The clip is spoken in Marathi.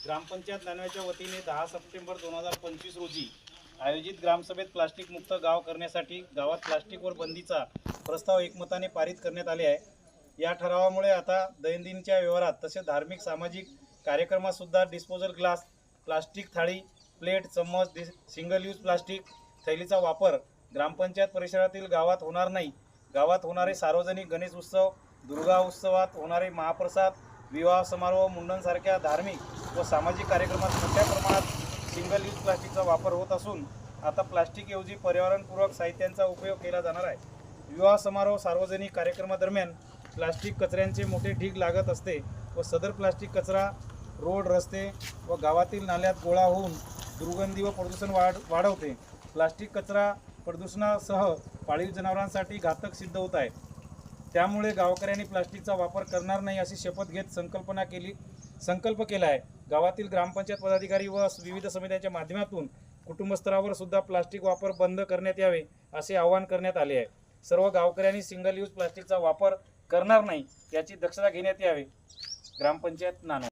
ग्रामपंचायत नानव्याच्या वतीने 10 सप्टेंबर 2025 रोजी आयोजित ग्रामसभेत प्लास्टिक मुक्त गाव करण्यासाठी गावात प्लास्टिकवर बंदीचा प्रस्ताव एकमताने पारित करण्यात आले आहे। या ठरावामुळे आता दैनंदिनच्या व्यवहारात तसेच धार्मिक सामाजिक कार्यक्रमात सुद्धा डिस्पोजल ग्लास, प्लास्टिक थाळी, प्लेट, चम्मच, सिंगल यूज प्लास्टिक थैलीचा वापर ग्रामपंचायत परिसरातील गावात होणार नाही। गावात होणारे सार्वजनिक गणेश उत्सव, दुर्गा उत्सवात होणारे महाप्रसाद, विवाह समारोह, मुंडन सारख्या धार्मिक व सामाजिक कार्यक्रमात मोठ्या प्रमाणात सिंगल यूज प्लास्टिकचा वापर होत असून आता प्लास्टिकऐवजी पर्यावरणपूरक साहित्यांचा उपयोग केला जाणार आहे। विवाह समारोह, सार्वजनिक कार्यक्रमादरम्यान प्लास्टिक कचऱ्यांचे मोठे ढीग लागत असते व सदर प्लास्टिक कचरा रोड, रस्ते व गावातील नाल्यात गोळा होऊन दुर्गंधी व प्रदूषण वाढवते। प्लास्टिक कचरा प्रदूषणासह पाळीव जनावरांसाठी घातक सिद्ध होत आहे। त्यामुळे गावकऱ्यांनी प्लास्टिकचा वापर करणार नाही अशी शपथ घेत संकल्प केला आहे। गावातील ग्रामपंचायत पदाधिकारी व विविध समित्यांच्या माध्यमातून कुटुंब स्तरावर सुद्धा प्लास्टिक वापर बंद करण्यात यावे असे आवाहन करण्यात आले आहे। सर्व गावकऱ्यांनी सिंगल यूज प्लास्टिकचा वापर करणार नाही याची दक्षता घेण्यात यावी। ग्रामपंचायत नानव।